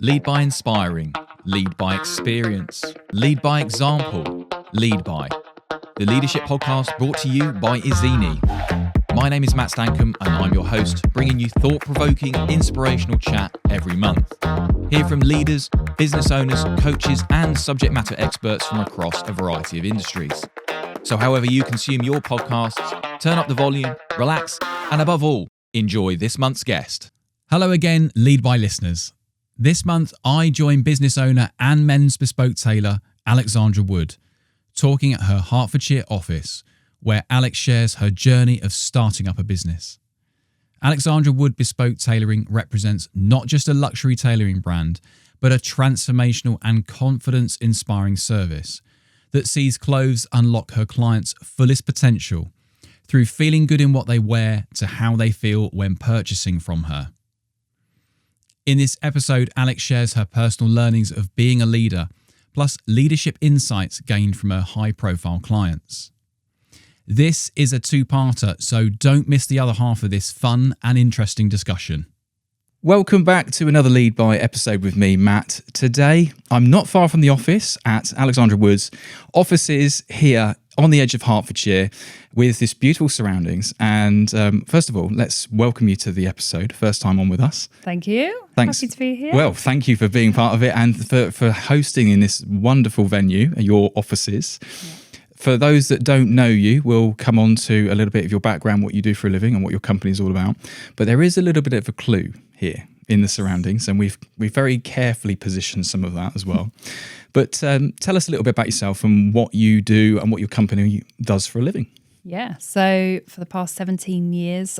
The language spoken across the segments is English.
Lead by inspiring. Lead by experience. Lead by example. Lead by. The Leadership Podcast brought to you by Ezeni. My name is Matt Stankham and I'm your host, bringing you thought-provoking, inspirational chat every month. Hear from leaders, business owners, coaches and subject matter experts from across a variety of industries. So however you consume your podcasts, turn up the volume, relax, and above all, enjoy this month's guest. Hello again, Lead by listeners. This month, I join business owner and men's bespoke tailor, Alexandra Wood, talking at her Hertfordshire office, where Alex shares her journey of starting up a business. Alexandra Wood Bespoke Tailoring represents not just a luxury tailoring brand, but a transformational and confidence-inspiring service that sees clothes unlock her clients' fullest potential through feeling good in what they wear to how they feel when purchasing from her. In this episode, Alex shares her personal learnings of being a leader, plus leadership insights gained from her high-profile clients. This is a two-parter, so don't miss the other half of this fun and interesting discussion. Welcome back to another Lead By episode with me, Matt. Today, I'm not far from the office at Alexandra Wood's offices here on the edge of Hertfordshire with this beautiful surroundings. And first of all, let's welcome you to the episode. First time on with us. Thank you. Thanks. Happy to be here. Well, thank you for being part of it and for hosting in this wonderful venue, your offices. Yeah. For those that don't know you, we'll come on to a little bit of your background, what you do for a living and what your company is all about. But there is a little bit of a clue here in the surroundings, and we've very carefully positioned some of that as well. But tell us a little bit about yourself and what you do and what your company does for a living. Yeah, so for the past 17 years,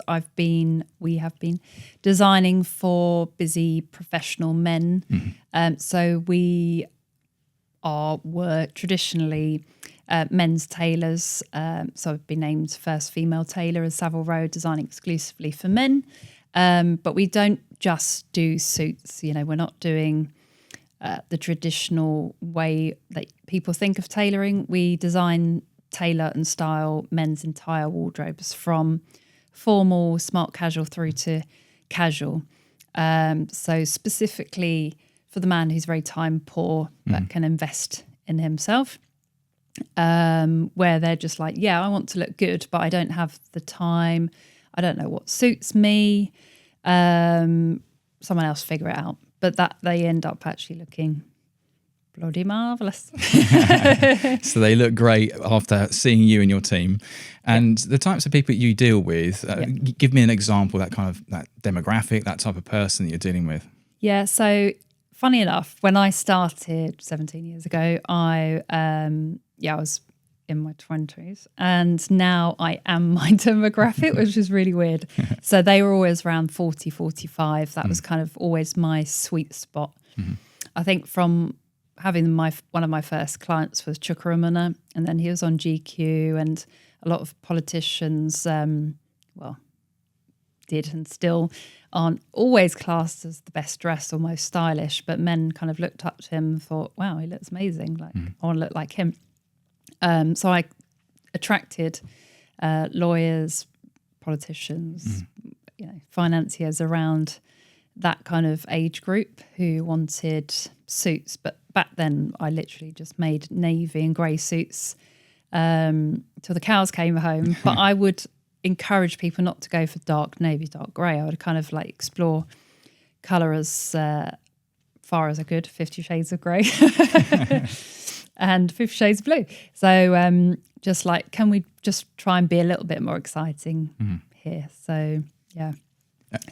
we have been designing for busy professional men. Mm-hmm. So we were traditionally men's tailors. So I've been named first female tailor at Saville Row, designing exclusively for men. But we don't just do suits. You know, we're not doing the traditional way that people think of tailoring. We design, tailor and style men's entire wardrobes from formal, smart casual through to casual. So specifically for the man who's very time poor but can invest in himself. Where they're just like, yeah, I want to look good, but I don't have the time. I don't know what suits me. Someone else figure it out. But that they end up actually looking bloody marvellous. So they look great after seeing you and your team. And the types of people you deal with, give me an example, that kind of that demographic, that type of person that you're dealing with. Yeah, so funny enough, when I started 17 years ago, I was in my 20s, and now I am my demographic, which is really weird. So they were always around 40, 45. That was kind of always my sweet spot. Mm-hmm. I think from having one of my first clients was Chukaramana, and then he was on GQ, and a lot of politicians, did and still aren't always classed as the best dressed or most stylish, but men kind of looked up to him and thought, wow, he looks amazing. Like, I want to look like him. So I attracted lawyers, politicians, financiers around that kind of age group who wanted suits. But back then I literally just made navy and grey suits till the cows came home. But I would encourage people not to go for dark navy, dark grey. I would kind of like explore colour as far as I could, 50 shades of grey. And 50 Shades of Blue. So just like, can we just try and be a little bit more exciting here? So yeah,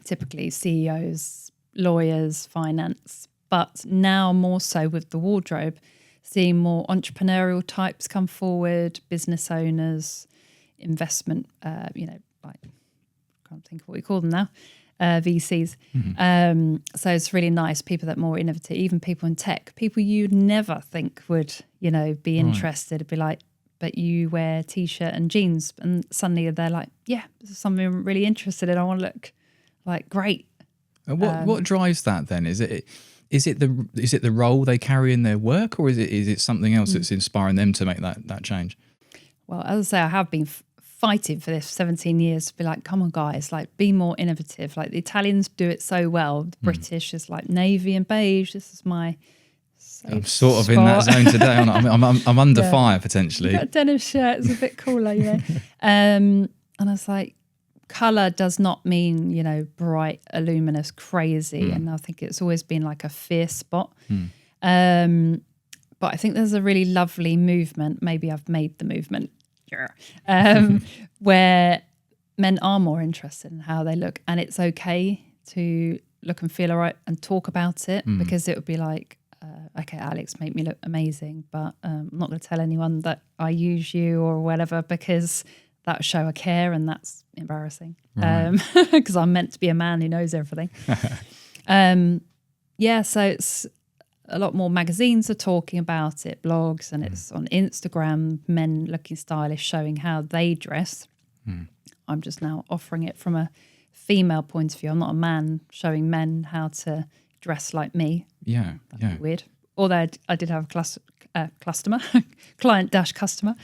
typically CEOs, lawyers, finance, but now more so with the wardrobe, seeing more entrepreneurial types come forward, business owners, investment, like, I can't think of what we call them now, VCs. So it's really nice, people that are more innovative, even people in tech, people you'd never think would, be interested. It'd be like, but you wear T-shirt and jeans, and suddenly they're like, yeah, this is something I'm really interested in. I want to look like great. And what drives that then? Is it the role they carry in their work, or is it something else that's inspiring them to make that change? Well, as I say, I have been fighting for this for 17 years to be like, come on, guys, like be more innovative. Like the Italians do it so well. The British is like navy and beige. This is my I'm sort of in that zone today. I'm under fire potentially. Got a denim shirt. It's a bit cooler, you know. And I was like, colour does not mean, you know, bright, luminous, crazy. And I think it's always been like a fierce spot. But I think there's a really lovely movement. Maybe I've made the movement. Where men are more interested in how they look, and it's okay to look and feel all right and talk about it, because it would be like, okay, Alex, make me look amazing, but I'm not going to tell anyone that I use you or whatever, because that would show I care, and that's embarrassing, because I'm meant to be a man who knows everything. So it's a lot more magazines are talking about it, blogs, and it's on Instagram, men looking stylish, showing how they dress. I'm just now offering it from a female point of view. I'm not a man showing men how to dress like me. That'd be weird. Although I did have a customer, client-customer,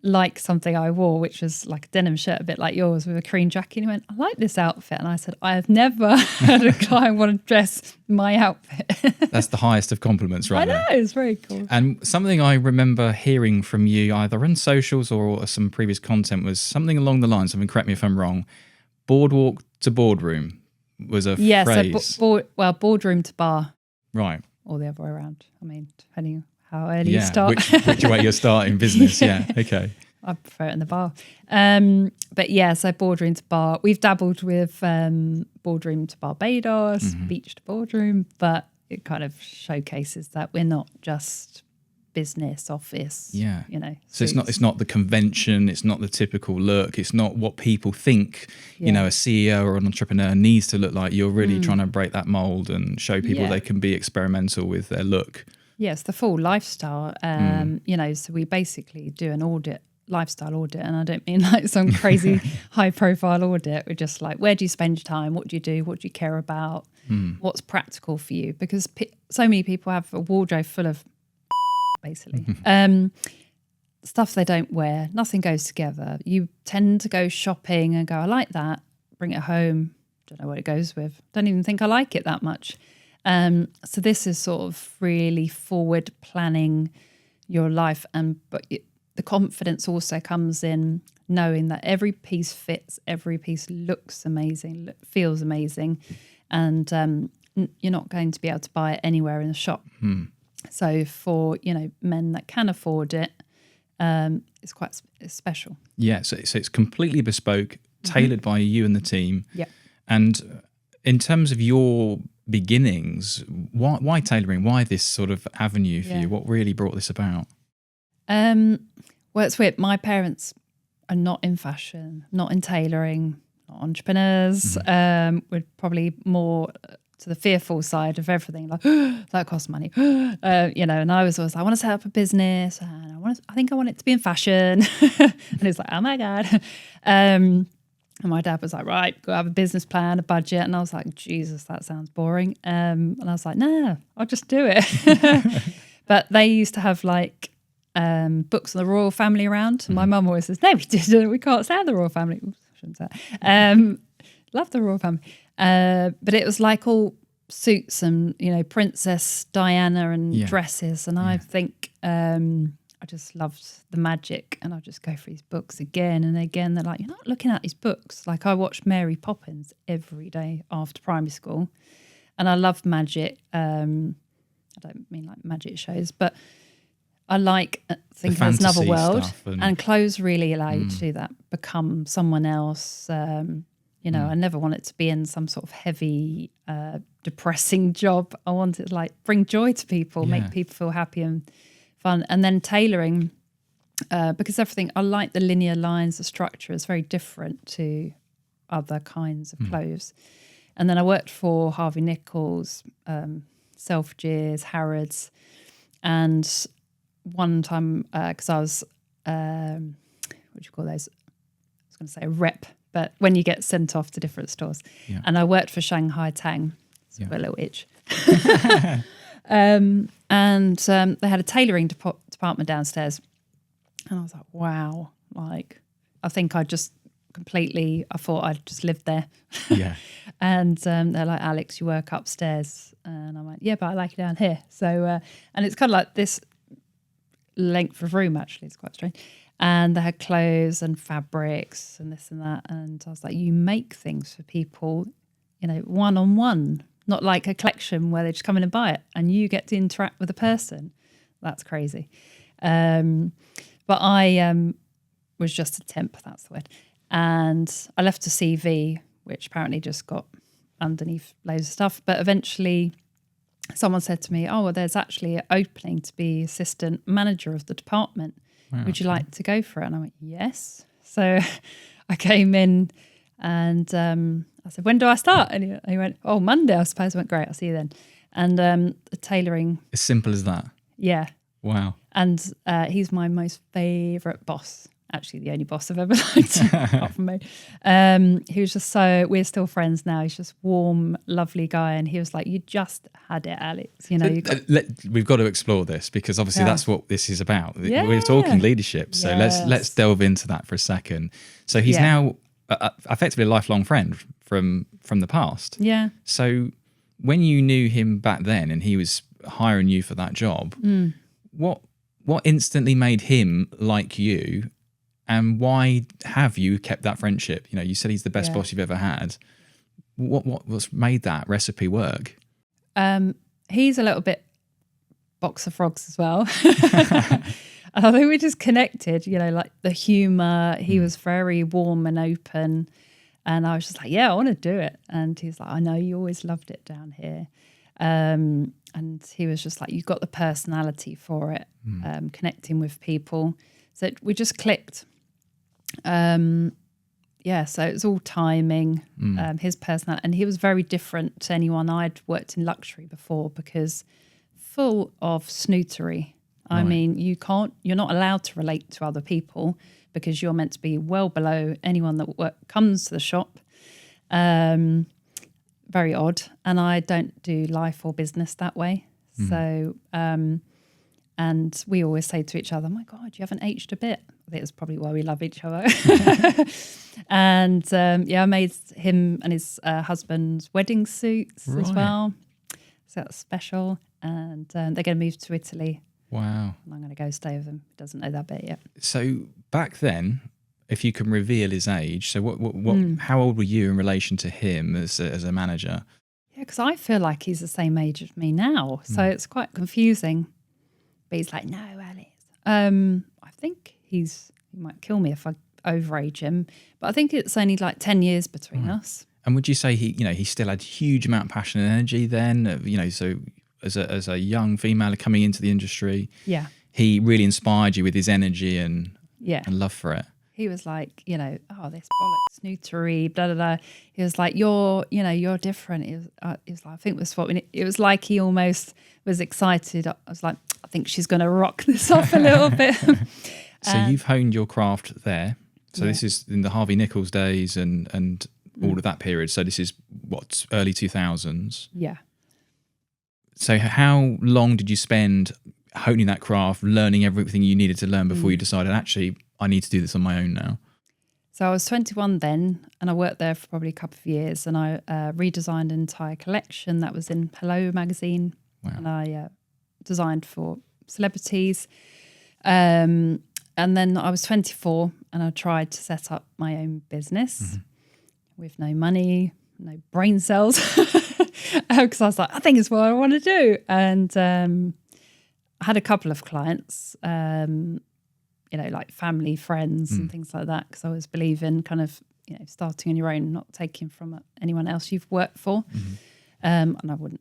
like something I wore, which was like a denim shirt, a bit like yours, with a cream jacket. And he went, I like this outfit. And I said, I have never had a client want to dress my outfit. That's the highest of compliments, right? I know, it's very cool. And something I remember hearing from you either on socials or some previous content was something along the lines, correct me if I'm wrong, boardwalk to boardroom was a phrase. So boardroom to bar. Right. Or the other way around. I mean, depending on how early you start. Which way you're starting business. Okay. I prefer it in the bar. But yeah, so boardroom to bar. We've dabbled with boardroom to Barbados, beach to boardroom, but it kind of showcases that we're not just business office. Yeah. You know. So it's not the convention, it's not the typical look, it's not what people think, you know, a CEO or an entrepreneur needs to look like. You're really trying to break that mold and show people they can be experimental with their look. Yes, the full lifestyle. You know, so we basically do an lifestyle audit, and I don't mean like some crazy high profile audit. We're just like, where do you spend your time? What do you do? What do you care about? What's practical for you? Because so many people have a wardrobe full of basically stuff they don't wear. Nothing goes together. You tend to go shopping and go, I like that, bring it home, don't know what it goes with, don't even think I like it that much. So this is sort of really forward planning your life, but the confidence also comes in knowing that every piece fits, every piece looks amazing, feels amazing, and you're not going to be able to buy it anywhere in a shop. So for, you know, men that can afford it, it's quite special. Yeah, so it's completely bespoke, tailored by you and the team. Yeah. And in terms of your beginnings, why tailoring? Why this sort of avenue for you? What really brought this about? Well, it's weird. My parents are not in fashion, not in tailoring, not entrepreneurs. We're probably more to the fearful side of everything, like that costs money, you know. And I was always like, I want to set up a business, and I think I want it to be in fashion. And it's like, oh my god. And my dad was like, right, go have a business plan, a budget. And I was like, Jesus, that sounds boring. And I was like, no, I'll just do it. But they used to have like books on the royal family around. And my mum always says, no, we didn't. We can't stand the royal family. Oops, I shouldn't say that. Love the royal family. But it was like all suits and, you know, Princess Diana and dresses. And I think I just loved the magic, and I just go through these books again and again. They're like, you're not looking at these books. Like I watched Mary Poppins every day after primary school, and I love magic. I don't mean like magic shows, but I like thinking there's another world, and clothes really allow you to do that, become someone else. You know, I never want it to be in some sort of heavy, depressing job. I want it to like bring joy to people, make people feel happy and fun. And then tailoring, because everything, I like the linear lines, the structure is very different to other kinds of clothes. And then I worked for Harvey Nichols, Selfridges, Harrods, and one time, because I was, what do you call those? I was going to say a rep, but when you get sent off to different stores. Yeah. And I worked for Shanghai Tang. So I've got a little itch. And they had a tailoring department downstairs. And I was like, wow, like, I think I thought I'd just lived there. Yeah. And they're like, Alex, you work upstairs. And I went, yeah, but I like it down here. So, and it's kind of like this length of room, actually. It's quite strange. And they had clothes and fabrics and this and that. And I was like, you make things for people, one-on-one, not like a collection where they just come in and buy it and you get to interact with a person. That's crazy. But I was just a temp, that's the word. And I left a CV, which apparently just got underneath loads of stuff. But eventually someone said to me, oh, well, there's actually an opening to be assistant manager of the department. Wow, would you like to go for it? And I went, yes. So I came in and I said, when do I start? And he went, oh, Monday, I suppose. I went, great, I'll see you then. And the tailoring. As simple as that. Yeah. Wow. And he's my most favourite boss. Actually, the only boss I've ever liked, apart from me. He was just we're still friends now. He's just warm, lovely guy. And he was like, you just had it, Alex. We've got to explore this because obviously that's what this is about. Yeah. We're talking leadership. So let's delve into that for a second. So he's now effectively a lifelong friend from the past. Yeah. So when you knew him back then and he was hiring you for that job, what instantly made him like you? And why have you kept that friendship? You said he's the best boss you've ever had. What's made that recipe work? He's a little bit box of frogs as well. And I think we just connected, like the humour. He was very warm and open. And I was just like, yeah, I want to do it. And he's like, I know you always loved it down here. And he was just like, you've got the personality for it, connecting with people. So we just clicked. So it's all timing, his personality. And he was very different to anyone. I'd worked in luxury before because full of snootery. Right. I mean, you're not allowed to relate to other people because you're meant to be well below anyone that comes to the shop. Very odd. And I don't do life or business that way. So, and we always say to each other, oh my God, you haven't aged a bit. I think it's probably why we love each other. And I made him and his husband's wedding suits as well. So that's special. And they're going to move to Italy. Wow. And I'm going to go stay with him. He doesn't know that bit yet. So back then, if you can reveal his age, so what how old were you in relation to him as a manager? Yeah, because I feel like he's the same age as me now. So it's quite confusing. But he's like, no, Alex. I think he might kill me if I overage him. But I think it's only like 10 years between us. And would you say he still had huge amount of passion and energy then? So as a young female coming into the industry, he really inspired you with his energy and love for it. He was like, this bollocks, snootery, blah, blah, blah. He was like, you're different. He was like, I think that's what we need. It was like he almost was excited. I was like, I think she's going to rock this off a little bit. So you've honed your craft there. So this is in the Harvey Nichols days and all of that period. So this is early 2000s? Yeah. So how long did you spend honing that craft, learning everything you needed to learn before you decided, actually, I need to do this on my own now? So I was 21 then, and I worked there for probably a couple of years, and I redesigned an entire collection that was in Hello magazine. Wow. And I designed for celebrities. And then I was 24, and I tried to set up my own business with no money, no brain cells, because I was like, I think it's what I want to do. And I had a couple of clients, like family, friends and things like that, because I always believe in kind of, starting on your own, not taking from anyone else you've worked for. And I wouldn't,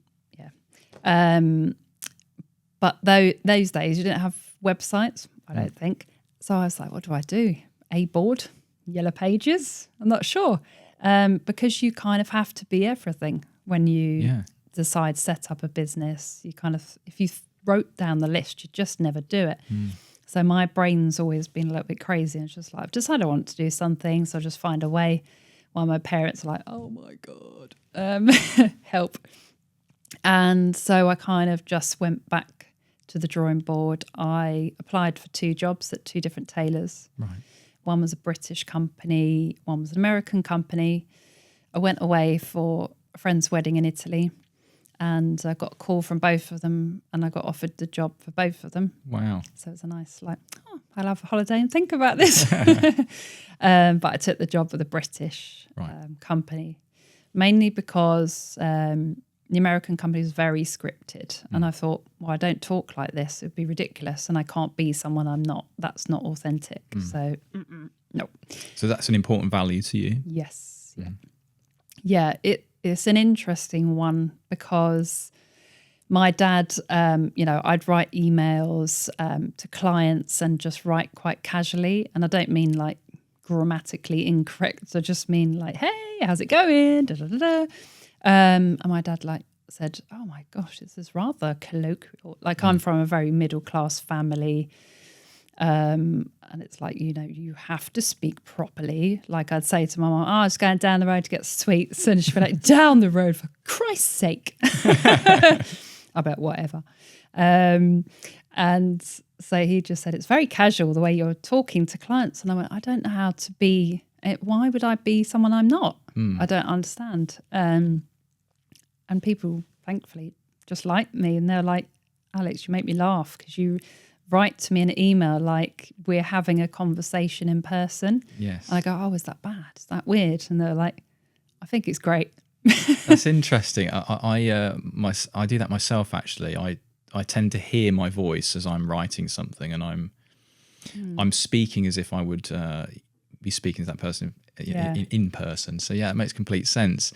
but those days you didn't have websites, I don't think. So I was like, what do I do? A board, yellow pages? I'm not sure. Because you kind of have to be everything when you decide to set up a business. You kind of, if you wrote down the list, you just never do it. So my brain's always been a little bit crazy. And it's just like, I've decided I want to do something, so I'll just find a way. While my parents are like, oh my God, help. And so I kind of just went back to the drawing board. I applied for 2 jobs at 2 different tailors. Right. One was a British company, one was an American company. I went away for a friend's wedding in Italy, and I got a call from both of them, and I got offered the job for both of them. Wow. So it was a nice, I'll have a holiday and think about this. But I took the job with a British company, mainly because the American company was very scripted. And I thought, well, I don't talk like this. It would be ridiculous. And I can't be someone I'm not. That's not authentic. So, no. So that's an important value to you? Yes. Yeah, it's an interesting one because my dad, I'd write emails to clients and just write quite casually. And I don't mean like grammatically incorrect. I just mean like, hey, how's it going? Da, da, da, da. And my dad said, oh my gosh, this is rather colloquial. I'm from a very middle class family. And it's like, you have to speak properly. Like I'd say to my mum, I was going down the road to get sweets. And she'd be like, down the road, for Christ's sake. I bet whatever. And so he just said, it's very casual the way you're talking to clients. And I went, I don't know how to be. Why would I be someone I'm not? I don't understand. And people, thankfully, just like me. And they're like, Alex, you make me laugh because you write to me in an email like we're having a conversation in person. Yes. And I go, oh, is that bad? Is that weird? And they're like, I think it's great. That's interesting. I do that myself, actually. I tend to hear my voice as I'm writing something, and I'm speaking as if I would be speaking to that person in person. So yeah, it makes complete sense.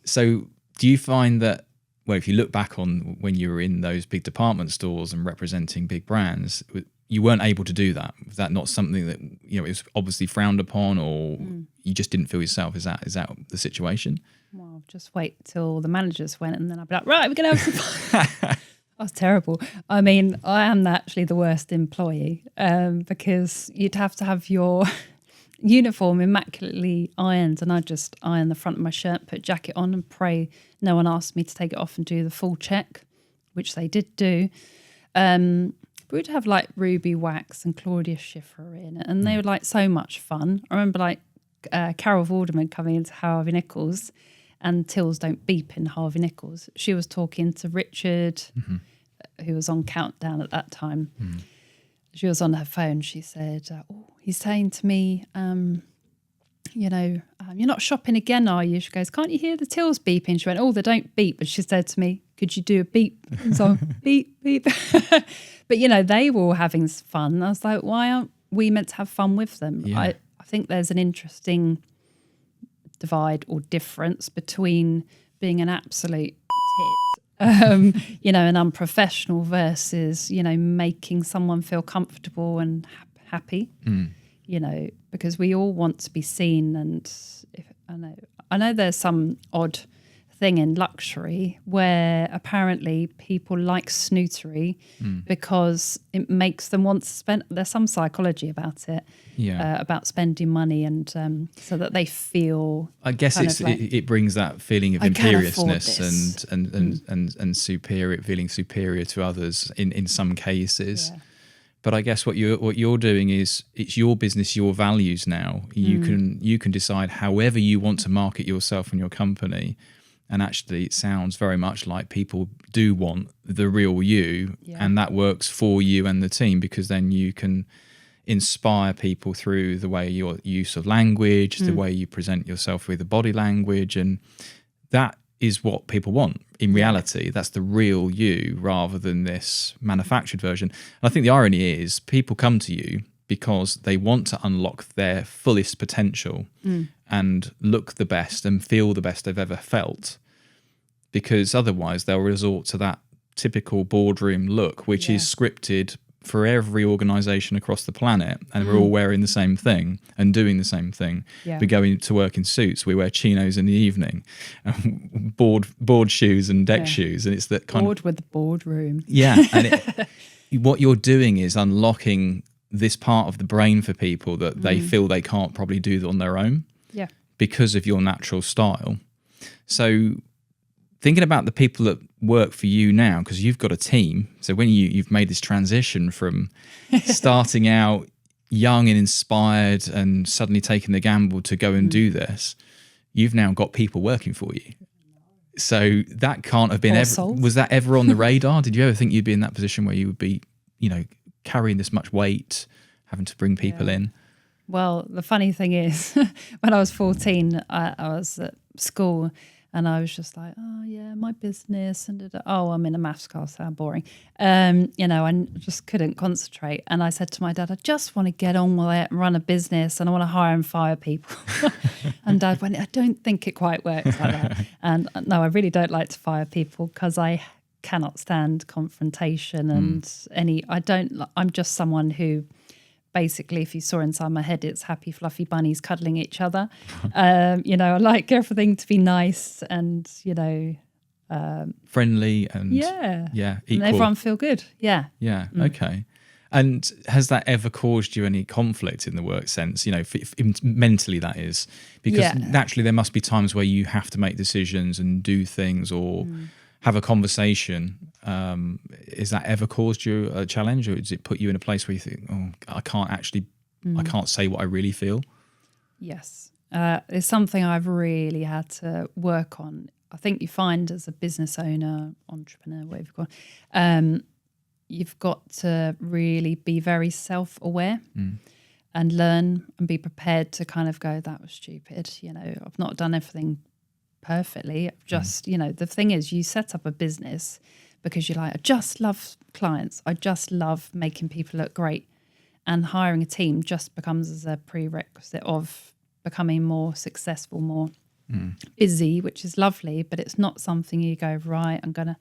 So do you find that, well, if you look back on when you were in those big department stores and representing big brands, you weren't able to do that? Was that not something that it was obviously frowned upon, or you just didn't feel yourself? Is that the situation? Well, just wait till the managers went, and then I'd be like, right, we're going to have some fun. That's terrible. I mean, I am actually the worst employee because you'd have to have your uniform immaculately ironed, and I just iron the front of my shirt, put a jacket on, and pray no one asked me to take it off and do the full check, which they did do. We'd have like Ruby Wax and Claudia Schiffer in it, and they were like so much fun. I remember like Carol Vorderman coming into Harvey Nichols, and Tills don't beep in Harvey Nichols. She was talking to Richard, who was on Countdown at that time. She was on her phone. She said, he's saying to me, you're not shopping again, are you? She goes, can't you hear the tills beeping? She went, oh, they don't beep. But she said to me, could you do a beep? And so beep, beep. But, they were all having fun. I was like, why aren't we meant to have fun with them? Yeah. I think there's an interesting divide or difference between being an absolute tit, an unprofessional versus, making someone feel comfortable and happy, because we all want to be seen. And I know there's some odd thing in luxury where apparently people like snootery because it makes them want to spend. There's some psychology about it, about spending money, and so that they feel. I guess it brings that feeling of imperiousness and superior, feeling superior to others in some cases. Yeah. But I guess what you're doing is, it's your business, your values now. You can decide however you want to market yourself and your company. And actually, it sounds very much like people do want the real you, and that works for you and the team, because then you can inspire people through the way your use of language, the way you present yourself with the body language, and that is what people want. In reality, that's the real you rather than this manufactured version. And I think the irony is people come to you because they want to unlock their fullest potential and look the best and feel the best they've ever felt, because otherwise they'll resort to that typical boardroom look, which is scripted for every organisation across the planet, and we're all wearing the same thing and doing the same thing. Yeah. We go into work in suits, we wear chinos in the evening, board shoes and deck shoes, and it's that kind bored with the boardroom. Yeah, and what you're doing is unlocking this part of the brain for people that they feel they can't probably do on their own, because of your natural style. So thinking about the people that work for you now, because you've got a team. So when you've made this transition from starting out young and inspired and suddenly taking the gamble to go and do this, you've now got people working for you. So that can't have been was that ever on the radar? Did you ever think you'd be in that position where you would be, carrying this much weight, having to bring people in? Well, the funny thing is, when I was 14, I was at school and I was just like, oh yeah, my business, and I'm in a maths class, how boring. I just couldn't concentrate. And I said to my dad, I just want to get on with it and run a business, and I want to hire and fire people. And Dad went, I don't think it quite works like that. And no, I really don't like to fire people because I cannot stand confrontation I'm just someone who, basically, if you saw inside my head, it's happy, fluffy bunnies cuddling each other. I like everything to be nice and, friendly and equal. And everyone feel good. Yeah. Yeah. Okay. And has that ever caused you any conflict in the work sense? Mentally, that is, because naturally there must be times where you have to make decisions and do things or have a conversation. Has that ever caused you a challenge, or does it put you in a place where you think, oh, I can't say what I really feel? Yes. It's something I've really had to work on. I think you find as a business owner, entrepreneur, whatever you call it, you've got to really be very self-aware and learn and be prepared to kind of go, that was stupid. I've not done everything perfectly. I've just, the thing is, you set up a business because you're like, I just love clients. I just love making people look great. And hiring a team just becomes as a prerequisite of becoming more successful, more busy, which is lovely, but it's not something you go, right, I'm gonna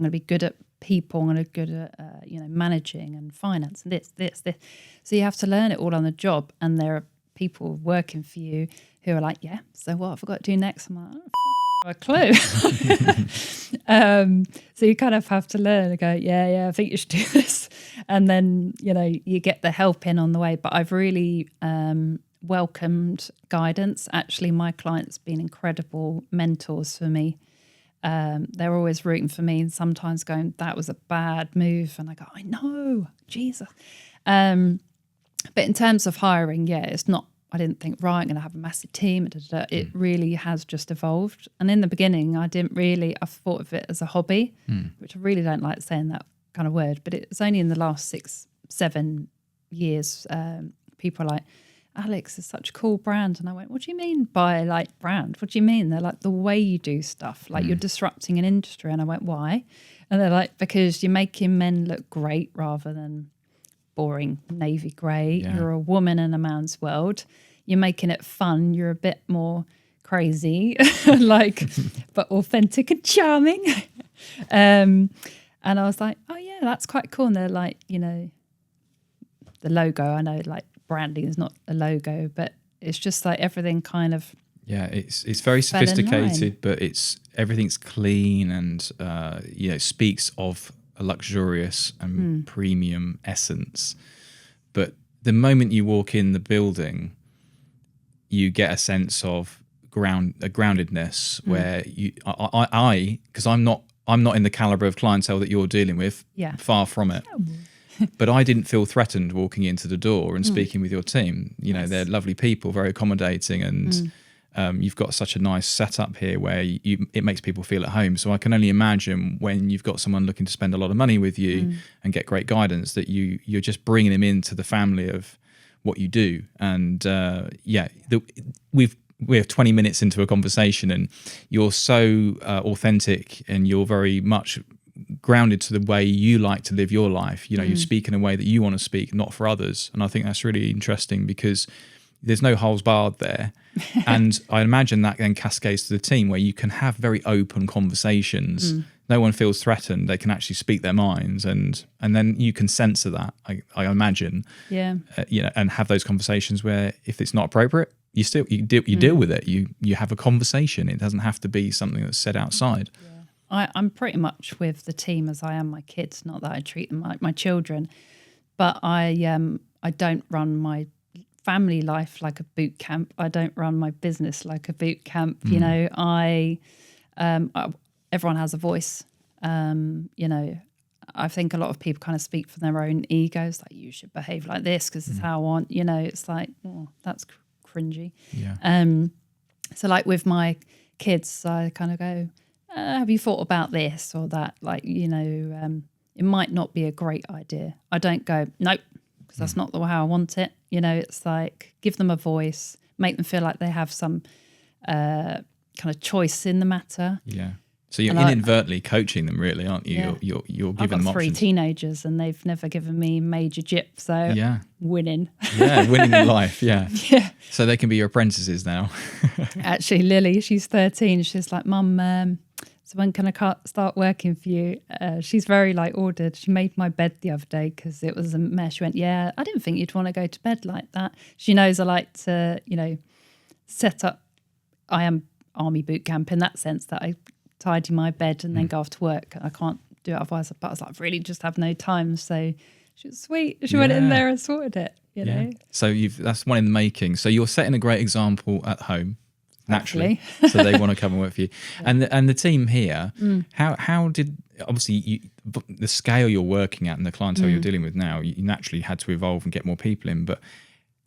be good at people, I'm gonna be good at managing and finance and this. So you have to learn it all on the job, and there are people working for you who are like, yeah, so what have I got to do next? I'm like, a clue. So you kind of have to learn and go, yeah, I think you should do this. And then, you get the help in on the way. But I've really welcomed guidance. Actually, my clients have been incredible mentors for me. They're always rooting for me and sometimes going, that was a bad move. And I go, I know, Jesus. But in terms of hiring, it's not, I didn't think, right, I'm going to have a massive team. It really has just evolved. And in the beginning, I thought of it as a hobby, which I really don't like saying that kind of word. But it's only in the last 6-7 years, people are like, Alex is such a cool brand. And I went, what do you mean by like brand? What do you mean? They're like, the way you do stuff, like you're disrupting an industry. And I went, why? And they're like, because you're making men look great rather than boring navy grey. You're a woman in a man's world. You're making it fun. You're a bit more crazy, but authentic and charming. And I was like, oh yeah, that's quite cool. And they're like, the logo, I know like branding is not a logo, but it's just like everything kind of. Yeah, it's very sophisticated, but everything's clean and speaks of a luxurious and premium essence. But the moment you walk in the building, you get a sense of groundedness where because I'm not in the caliber of clientele that you're dealing with, far from it. But I didn't feel threatened walking into the door and speaking with your team. They're lovely people, very accommodating, and you've got such a nice setup here where it makes people feel at home. So I can only imagine when you've got someone looking to spend a lot of money with you and get great guidance, that you're just bringing them into the family of what you do. And we're 20 minutes into a conversation and you're so authentic, and you're very much grounded to the way you like to live your life. You speak in a way that you want to speak, not for others. And I think that's really interesting because there's no holes barred there. And I imagine that then cascades to the team where you can have very open conversations. No one feels threatened. They can actually speak their minds, and then you can censor that, I imagine. Yeah. And have those conversations where if it's not appropriate, you deal with it. You have a conversation. It doesn't have to be something that's said outside. Yeah. I'm pretty much with the team as I am my kids. Not that I treat them like my children, but I don't run my family life like a boot camp. I don't run my business like a boot camp. everyone has a voice. You know, I think a lot of people kind of speak from their own egos, like you should behave like this because it's how I want. You know, it's like, oh, that's cringy. Yeah. So like with my kids, I kind of go, have you thought about this or that? Like, you know, it might not be a great idea. I don't go, nope, because that's not the way I want it. You know, it's like give them a voice, make them feel like they have some kind of choice in the matter. Yeah. So you're And inadvertently coaching them, really, aren't you? Yeah. You're I've giving got them 3 options. teenagers and they've never given me major jip, so Yeah. winning. Yeah, winning in life. Yeah. Yeah. So they can be your apprentices now. Actually, Lily, she's 13. She's like, Mum, so when can I start working for you? She's very like ordered. She made my bed the other day because it was a mess. She went, yeah, I didn't think you'd want to go to bed like that. She knows I like to, you know, set up. I am army boot camp in that sense that I tidy my bed and then go off to work. I can't do it otherwise. But I was like, really just have no time. So she was sweet. She went in there and sorted it, you know. So that's one in the making. So you're setting a great example at home, naturally. So they want to come and work for you. Yeah. And the team here, how did, obviously the scale you're working at and the clientele you're dealing with now, you naturally had to evolve and get more people in. But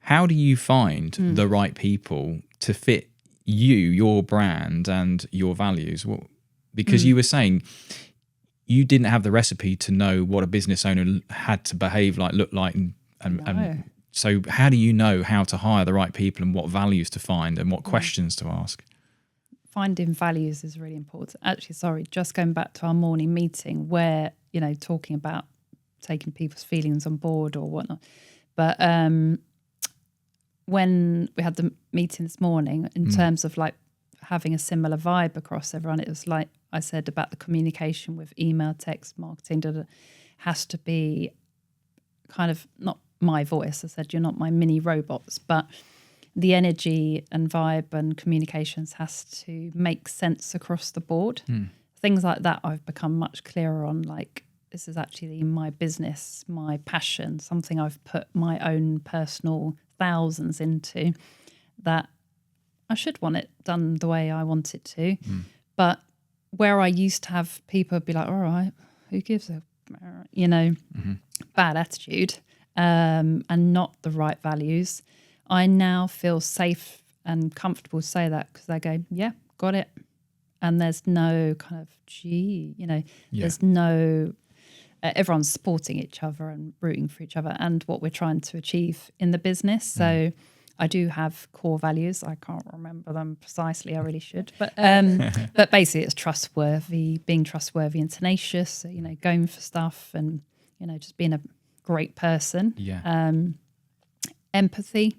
how do you find the right people to fit you, your brand and your values? Because you were saying you didn't have the recipe to know what a business owner had to behave like, look like, and so how do you know how to hire the right people and what values to find and what questions to ask? Finding values is really important. Actually, sorry, just going back to our morning meeting where, you know, talking about taking people's feelings on board or whatnot. But when we had the meeting this morning, in terms of like having a similar vibe across everyone, it was like I said about the communication with email, text, marketing, has to be kind of not my voice. I said, you're not my mini robots, but the energy and vibe and communications has to make sense across the board. Things like that I've become much clearer on, like this is actually my business, my passion, something I've put my own personal thousands into, that I should want it done the way I want it to. But where I used to have people be like, all right, who gives a, you know, bad attitude and not the right values, I now feel safe and comfortable to say that because I go, yeah, got it. And there's no kind of, there's no, everyone's supporting each other and rooting for each other and what we're trying to achieve in the business. So I do have core values. I can't remember them precisely. I really should. But basically it's trustworthy, being trustworthy and tenacious, so, you know, going for stuff and, you know, just being a great person. Empathy.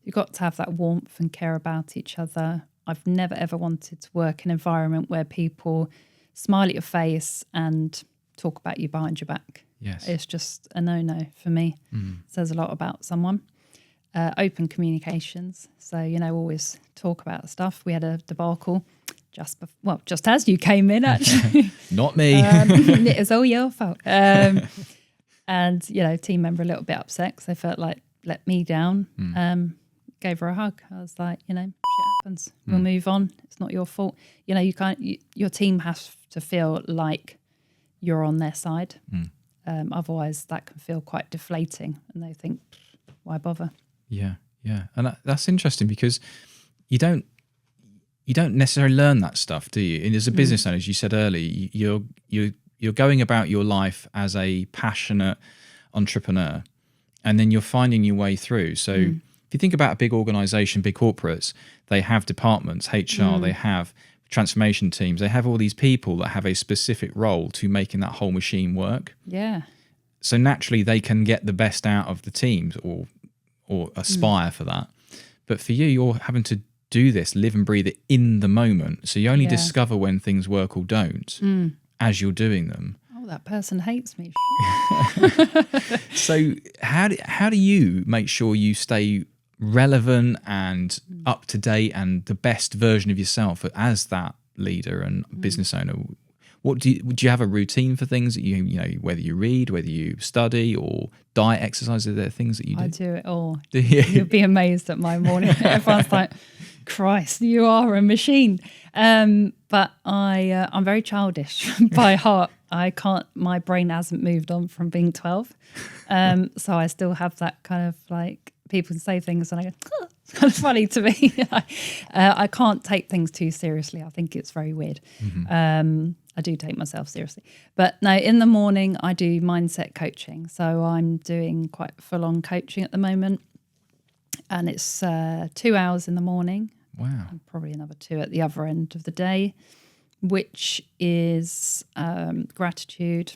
You've got to have that warmth and care about each other. I've never, ever wanted to work in an environment where people smile at your face and talk about you behind your back. Yes. It's just a no-no for me. Says a lot about someone. Open communications. So, you know, always talk about stuff. We had a debacle just as you came in, actually. Not me. It was all your fault. And, you know, team member a little bit upset because they felt like let me down. Gave her a hug. I was like, you know, shit happens. We'll move on. It's not your fault. You know, your team has to feel like you're on their side. Otherwise, that can feel quite deflating, and they think, why bother? Yeah, and that's interesting because you don't necessarily learn that stuff, do you? And as a business owner, as you said earlier, you're going about your life as a passionate entrepreneur, and then you're finding your way through. So if you think about a big organization, big corporates, they have departments, HR, they have transformation teams, they have all these people that have a specific role to making that whole machine work. Yeah. So naturally they can get the best out of the teams or aspire for that. But for you, you're having to do this, live and breathe it in the moment. So you only discover when things work or don't as you're doing them. Oh, that person hates me. So how do you make sure you stay relevant and up to date and the best version of yourself as that leader and business owner? What do you have a routine for things that you know, whether you read, whether you study or diet, exercise? Are there things that you do? I do it all. Do you? You'll be amazed at my morning. Everyone's like, Christ, you are a machine. But I'm very childish by heart. My brain hasn't moved on from being 12. So I still have that kind of like, people say things and I go, oh, it's kind of funny to me. I can't take things too seriously. I think it's very weird. I do take myself seriously. But no, in the morning I do mindset coaching. So I'm doing quite full-on coaching at the moment. And it's 2 hours in the morning. Wow. And probably another 2 at the other end of the day, which is gratitude,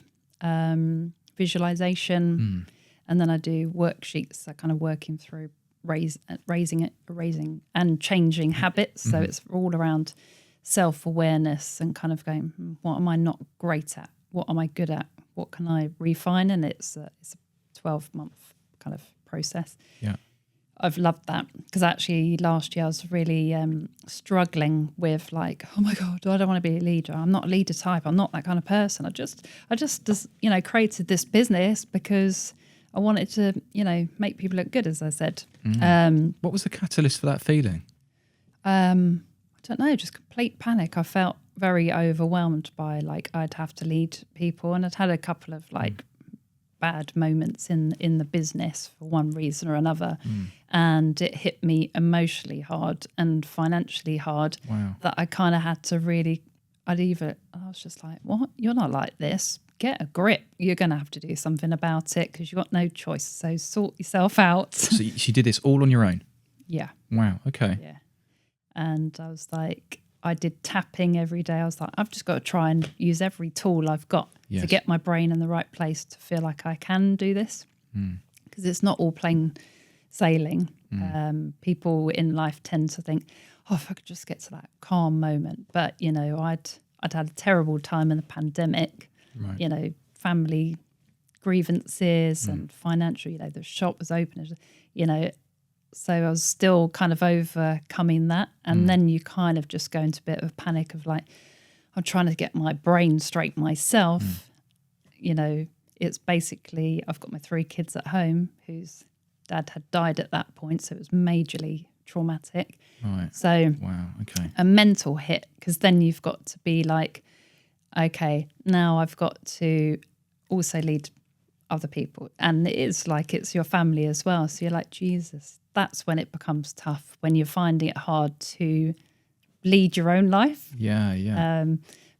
visualization. And then I do worksheets, so kind of working through raising and changing habits. So it's all around self-awareness and kind of going, what am I not great at? What am I good at? What can I refine? And it's a 12-month kind of process. Yeah. I've loved that because actually last year I was really struggling with like, oh my God, I don't want to be a leader. I'm not a leader type. I'm not that kind of person. I just created this business because I wanted to, make people look good, as I said. What was the catalyst for that feeling? I don't know, just complete panic. I felt very overwhelmed by like I'd have to lead people, and I'd had a couple of like bad moments in the business for one reason or another, and it hit me emotionally hard and financially hard. Wow. That I kind of had to really. I was just like, what? You're not like this. Get a grip. You're going to have to do something about it because you've got no choice. So sort yourself out. So she did this all on your own? Yeah. Wow. Okay. Yeah. And I was like, I did tapping every day. I was like, I've just got to try and use every tool I've got to get my brain in the right place to feel like I can do this. Because it's not all plain sailing. People in life tend to think, oh, if I could just get to that calm moment. But, I'd had a terrible time in the pandemic, Right. Family grievances and financial, the shop was open, so I was still kind of overcoming that. And then you kind of just go into a bit of a panic of like, I'm trying to get my brain straight myself. It's basically, I've got my 3 kids at home whose dad had died at that point. So it was majorly traumatic. Right. So wow. Okay. a mental hit, because then you've got to be like, okay, now I've got to also lead other people. And it is like, it's your family as well. So you're like, Jesus, that's when it becomes tough, when you're finding it hard to lead your own life. Yeah. Yeah.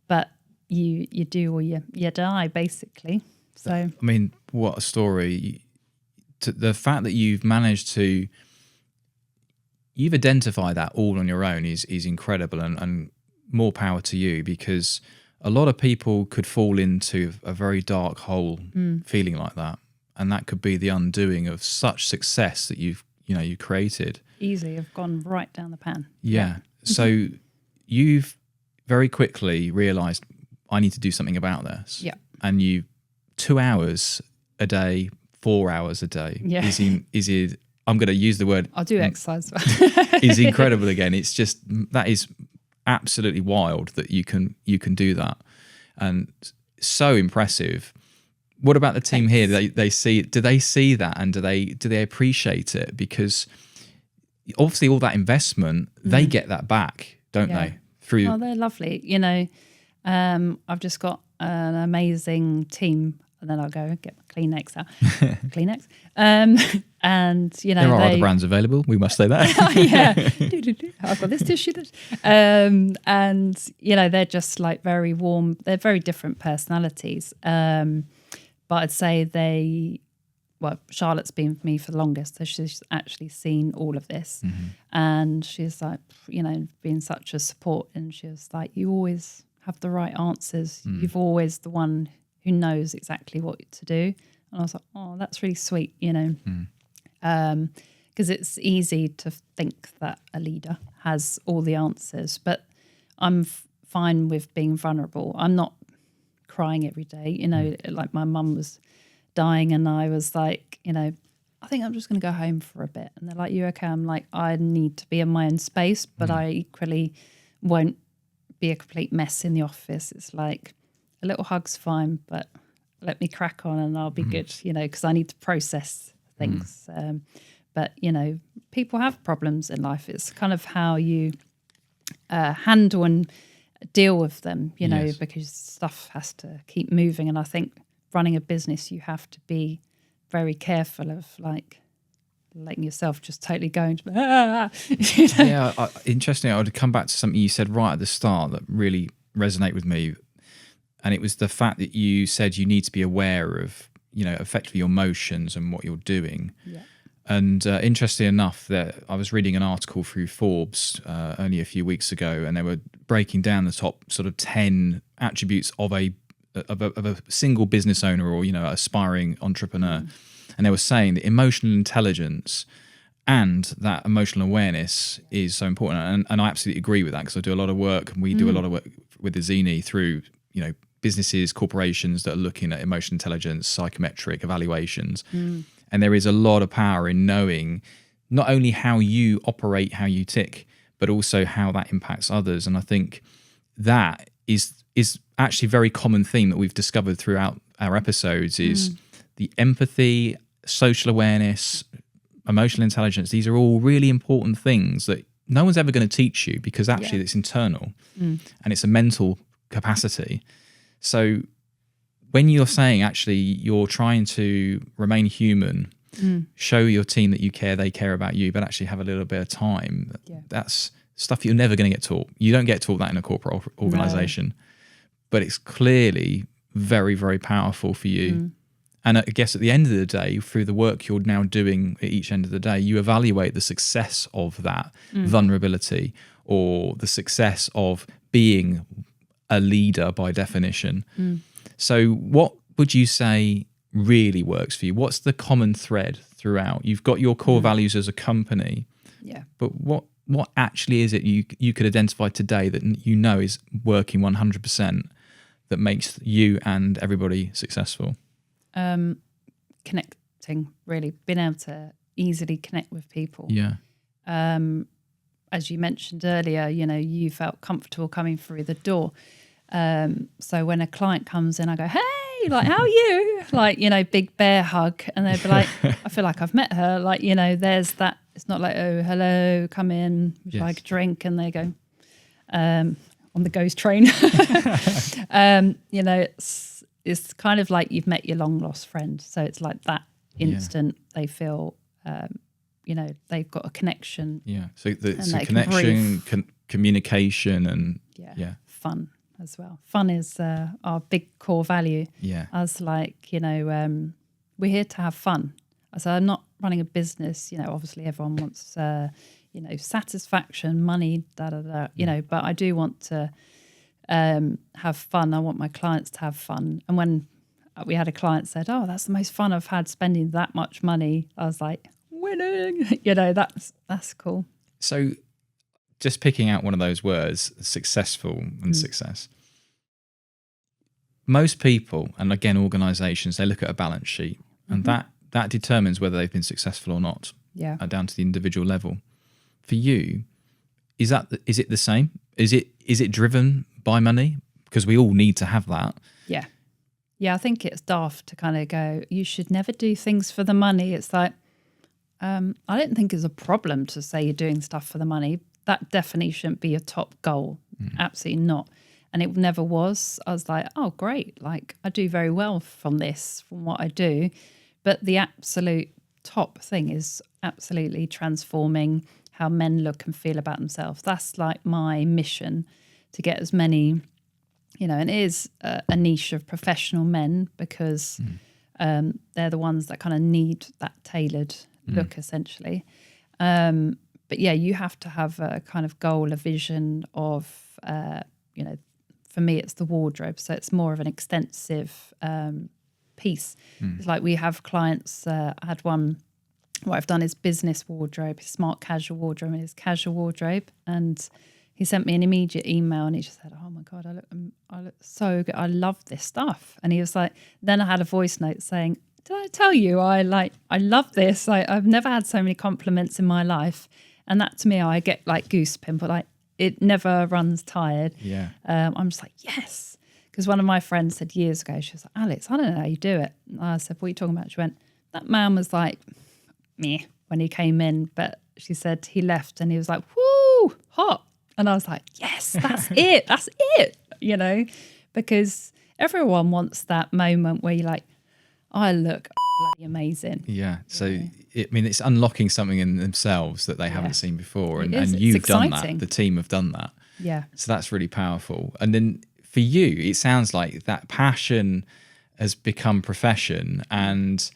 But you do or you die, basically. So I mean, what a story. The fact that you've managed to, you've identified that all on your own is incredible, and more power to you, because a lot of people could fall into a very dark hole feeling like that, and that could be the undoing of such success that you created. Easy, have gone right down the pan. Yeah. So you've very quickly realised, I need to do something about this. Yeah. And 2 hours a day, 4 hours a day is I'm going to use the word. I'll do exercise. Is incredible again. It's just, that is absolutely wild that you can do that, and so impressive. What about the team here? Do they see that, and do they appreciate it? Because obviously all that investment, they get that back, don't they? Oh, they're lovely. I've just got an amazing team, and then I'll go get my Kleenex out. Kleenex. And, there are other brands available. We must say that. I've got this tissue. And, they're just like very warm. They're very different personalities. But I'd say Charlotte's been with me for the longest, so she's actually seen all of this. And she's like, been such a support. And she was like, you always have the right answers. You've always the one who knows exactly what to do. And I was like, oh, that's really sweet, because it's easy to think that a leader has all the answers, but I'm fine with being vulnerable. I'm not crying every day, like my mum was dying and I was like, I think I'm just going to go home for a bit. And they're like, you okay? I'm like, I need to be in my own space, but I equally won't be a complete mess in the office. It's like a little hug's fine, but let me crack on and I'll be good, because I need to process things. But, people have problems in life. It's kind of how you handle and deal with them, you know, Yes. because stuff has to keep moving. And I think running a business, you have to be very careful of like letting yourself just totally go into, you know? Yeah, interesting. I would come back to something you said right at the start that really resonated with me. And it was the fact that you said you need to be aware of, you know, effectively your emotions and what you're doing. Yeah. And interestingly enough, that I was reading an article through Forbes only a few weeks ago, and they were breaking down the top sort of 10 attributes of a single business owner or, you know, aspiring entrepreneur. And they were saying that emotional intelligence and that emotional awareness is so important. And I absolutely agree with that, because I do a lot of work, and we do a lot of work with ezeni through, you know, businesses, corporations that are looking at emotional intelligence, psychometric evaluations. And there is a lot of power in knowing not only how you operate, how you tick, but also how that impacts others. And I think that is actually a very common theme that we've discovered throughout our episodes is the empathy, social awareness, emotional intelligence. These are all really important things that no one's ever going to teach you, because actually it's internal and it's a mental capacity. So when you're saying actually you're trying to remain human, show your team that you care, they care about you, but actually have a little bit of time, that's stuff you're never going to get taught. You don't get taught that in a corporate organization, but it's clearly very, very powerful for you. And I guess at the end of the day, through the work you're now doing at each end of the day, you evaluate the success of that vulnerability, or the success of being a leader by definition. So what would you say really works for you? What's the common thread throughout? You've got your core values as a company, but what actually is it you could identify today that you know is working 100% that makes you and everybody successful? Connecting, really, being able to easily connect with people. Yeah. As you mentioned earlier, you know, you felt comfortable coming through the door. So when a client comes in, I go, hey, like, how are you? Like, you know, big bear hug. And they'd be like, I feel like I've met her. Like, you know, there's that. It's not like, oh, hello, come in, would you like a drink? And they go, on the ghost train. You know, it's kind of like you've met your long lost friend. So it's like that instant they feel, you know, they've got a connection. Yeah. So it's a connection, communication, and fun as well. Fun is our big core value. Yeah. As like, you know, we're here to have fun. So I'm not running a business, you know, obviously everyone wants, you know, satisfaction, money, you know, but I do want to have fun. I want my clients to have fun. And when we had a client said, oh, that's the most fun I've had spending that much money, I was like, winning, you know, that's cool. So just picking out one of those words, successful and success. Most people, and again, organizations, they look at a balance sheet, and that determines whether they've been successful or not, down to the individual level. For you, is it the same? Is it driven by money? Because we all need to have that. Yeah. Yeah, I think it's daft to kind of go, you should never do things for the money. It's like, I don't think it's a problem to say you're doing stuff for the money. That definitely shouldn't be your top goal. Absolutely not. And it never was. I was like, oh, great. Like, I do very well from what I do. But the absolute top thing is absolutely transforming how men look and feel about themselves. That's like my mission, to get as many, you know, and it is a niche of professional men, because they're the ones that kind of need that tailored look, essentially. But yeah, you have to have a kind of goal, a vision of, you know, for me, it's the wardrobe. So it's more of an extensive piece. It's like we have clients, I had one, what I've done is business wardrobe, his smart casual wardrobe, and his casual wardrobe. And he sent me an immediate email, and he just said, oh my God, I look so good. I love this stuff. And he was like, then I had a voice note saying, did I tell you I love this? I've never had so many compliments in my life. And that, to me, I get like goose pimple, like it never runs tired. Yeah. I'm just like, yes. Because one of my friends said years ago, she was like, Alex, I don't know how you do it. And I said, what are you talking about? She went, that man was like, meh, when he came in. But she said he left and he was like, woo, hot. And I was like, yes, that's it. That's it. You know, because everyone wants that moment where you're like, I look bloody amazing. Yeah. So, it's unlocking something in themselves that they haven't seen before. And you've done that. The team have done that. Yeah. So that's really powerful. And then for you, it sounds like that passion has become profession, and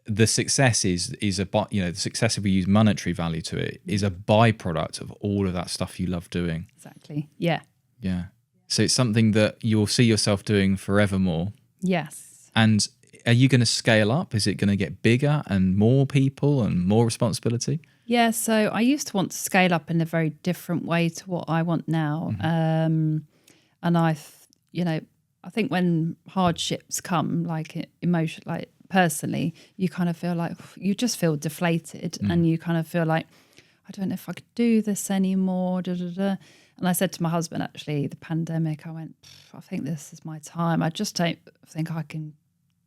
the success is the success, if we use monetary value to it, is a byproduct of all of that stuff you love doing. Exactly. Yeah. Yeah. So it's something that you'll see yourself doing forevermore. Yes. And are you going to scale up? Is it going to get bigger and more people and more responsibility? Yeah. So I used to want to scale up in a very different way to what I want now. And I think when hardships come, like emotion, like personally, you kind of feel like you just feel deflated, and you kind of feel like, I don't know if I could do this anymore. Da, da, da. And I said to my husband, actually, the pandemic, I went, I think this is my time. I just don't think I can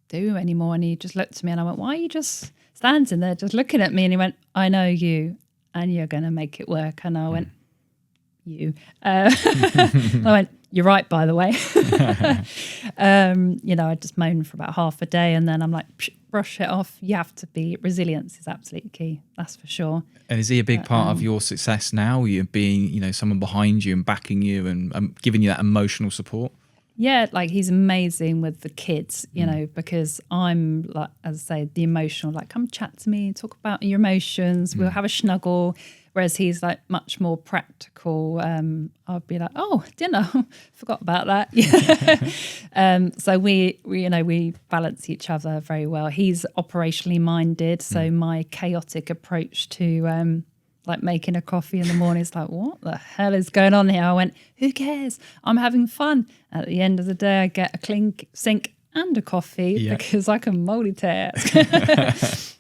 do anymore. And he just looked at me and I went, why are you just standing there just looking at me? And he went, I know you and you're going to make it work. And I went, you. I went, you're right, by the way. I just moaned for about half a day and then I'm like, brush it off. You have to be, resilience is absolutely key. That's for sure. And is he a big part of your success now? You being, someone behind you and backing you and giving you that emotional support? Yeah, like he's amazing with the kids, because I'm like, as I say, the emotional, like come chat to me, talk about your emotions, we'll have a snuggle. Whereas he's like much more practical. I'll be like, oh, dinner, forgot about that. Yeah. So we balance each other very well. He's operationally minded, so my chaotic approach to like making a coffee in the morning is like, what the hell is going on here? I went, who cares? I'm having fun. At the end of the day, I get a clean sink and a coffee because I can multitask.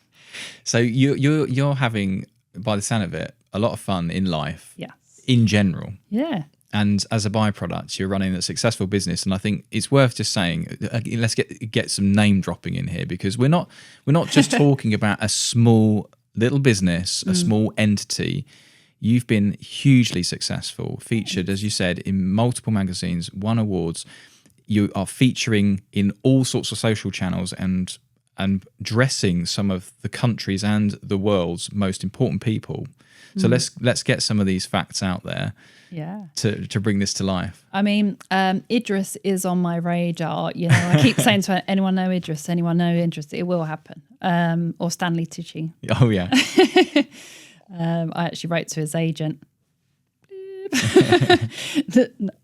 So you're having, by the sound of it, a lot of fun in life. Yes. In general. Yeah. And as a byproduct, you're running a successful business. And I think it's worth just saying, let's get some name dropping in here, because we're not just talking about a small little business, a small entity. You've been hugely successful, featured, as you said, in multiple magazines, won awards. You are featuring in all sorts of social channels and dressing some of the country's and the world's most important people. So let's get some of these facts out there. Yeah. To bring this to life. I mean, Idris is on my radar. I keep saying to anyone know Idris, anyone know Idris, it will happen. Or Stanley Tucci. Oh yeah. I actually wrote to his agent.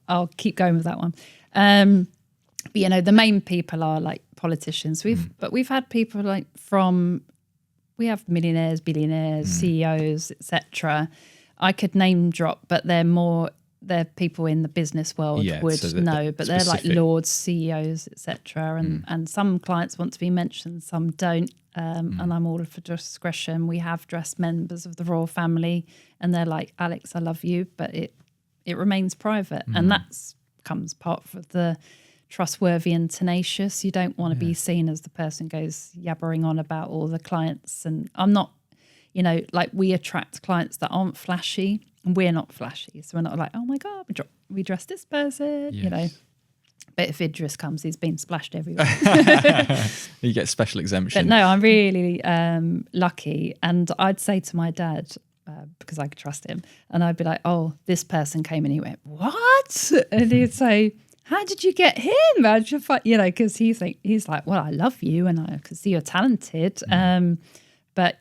I'll keep going with that one. But the main people are like politicians. But we've had people like we have millionaires, billionaires, CEOs, etc. I could name drop, but they're people in the business world would know, but they're like lords, CEOs, etc. And some clients want to be mentioned, some don't. And I'm all for discretion. We have dressed members of the royal family, and they're like, Alex, I love you, but it remains private, and that's comes part of the trustworthy and tenacious. You don't want to be seen as the person goes yabbering on about all the clients. And I'm not, like we attract clients that aren't flashy, and we're not flashy. So we're not like, oh my God, we dress this person, But if Idris comes, he's been splashed everywhere. You get special exemption. But no, I'm really lucky. And I'd say to my dad, because I could trust him, and I'd be like, oh, this person came and he went, what? And he'd say, how did you get him? Because he's like, well, I love you and I can see you're talented. But,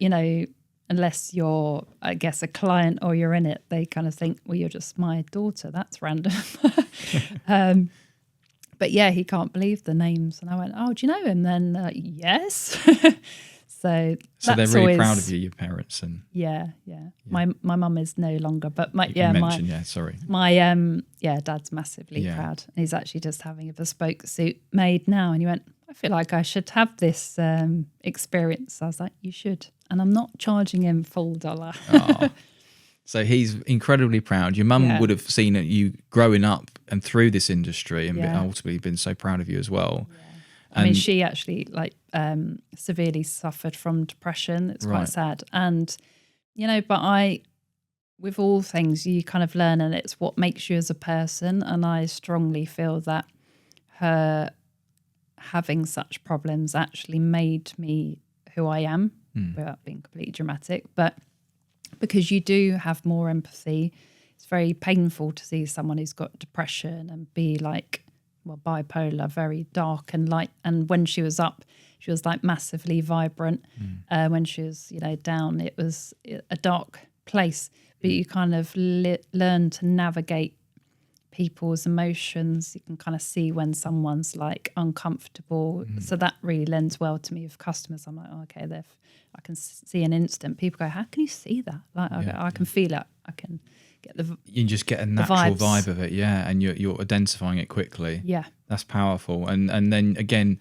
unless you're, I guess, a client or you're in it, they kind of think, well, you're just my daughter. That's random. But yeah, he can't believe the names. And I went, oh, do you know him? Then yes. So they're really proud of you, your parents, and yeah. My mum is no longer, but my dad's massively proud. He's actually just having a bespoke suit made now, and he went, I feel like I should have this experience. I was like, you should, and I'm not charging him full dollar. Oh. So he's incredibly proud. Your mum would have seen you growing up and through this industry, and ultimately been so proud of you as well. Yeah. I mean, she actually severely suffered from depression. It's quite sad. And, but with all things, you kind of learn, and it's what makes you as a person. And I strongly feel that her having such problems actually made me who I am, without being completely dramatic. But because you do have more empathy, it's very painful to see someone who's got depression and be like, bipolar, very dark and light. And when she was up, she was like massively vibrant. When she was, down, it was a dark place. But you kind of learn to navigate people's emotions. You can kind of see when someone's like uncomfortable. So that really lends well to me with customers. I'm like, okay, I can see an instant. People go, how can you see that? Like, I can feel it. I can get you just get a natural vibe of it, and you're identifying it quickly. Yeah, that's powerful. And then again,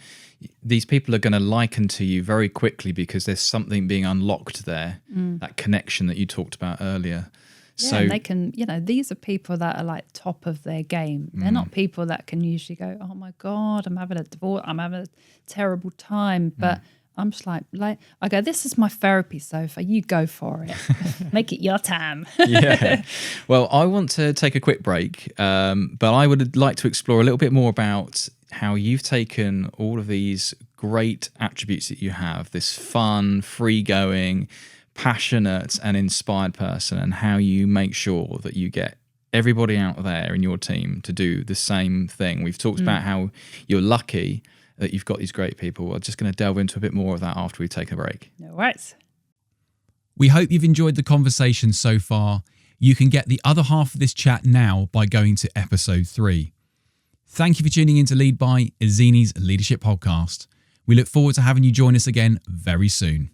these people are going to liken to you very quickly because there's something being unlocked there, that connection that you talked about earlier. Yeah, so and they can, these are people that are like top of their game. They're not people that can usually go, oh my God, I'm having a divorce, I'm having a terrible time. But I'm just like I go, this is my therapy sofa, you go for it. Make it your time. Yeah. Well, I want to take a quick break, but I would like to explore a little bit more about how you've taken all of these great attributes that you have, this fun, free-going, passionate and inspired person, and how you make sure that you get everybody out there in your team to do the same thing. We've talked about how you're lucky that you've got these great people. We're just going to delve into a bit more of that after we take a break. No worries. We hope you've enjoyed the conversation so far. You can get the other half of this chat now by going to episode 3. Thank you for tuning in to Lead by, ezeni's leadership podcast. We look forward to having you join us again very soon.